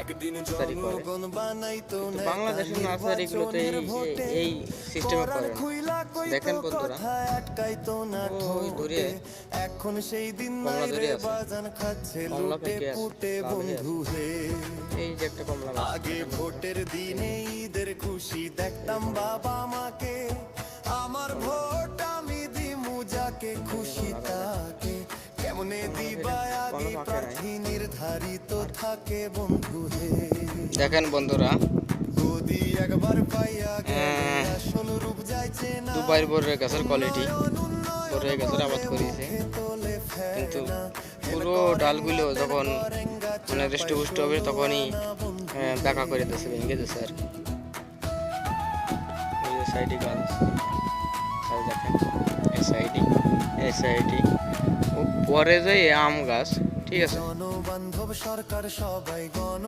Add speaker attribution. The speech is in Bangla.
Speaker 1: নার্সারি করে। কিন্তু বাংলাদেশের নার্সারিগুলোতে এই সিস্টেমে করে না। দেখেন বন্ধুরা, ওই দূরে কমলা ধরে আছে, কমলা পেকে আছে, লাল হয়ে আছে। এই যে একটা কমলা গাছ,
Speaker 2: আগে ভোটের দিনে ঈদের খুশি দেখতাম বাবা মাকে, আমার ভোট আমি দিমু যাকে খুশি তাকে, কেমনে দিবা আগে প্রার্থী নির্ধারিত থাকে বন্ধু হে।
Speaker 1: দেখেন বন্ধুরা,
Speaker 2: গদি একবার পাইয়া গেলে আসল রূপ যাইছে না,
Speaker 1: দুবাইয়ের বড়ের গাছের কোয়ালিটি, বড়ের গাছের আবাদ করেছে, কিন্তু পুরো ডালগুলো যখন মানে হৃষ্টপুষ্ট হবে তখনই দেখা করে দিচ্ছে, ভেঙে দিচ্ছে আর কি। এই যে সাইডে গাছ, আর দেখেন এই সাইডে পরে যে আম গাছ, ঠিক আছে।
Speaker 2: জনবান্ধব সরকার সবাই গণ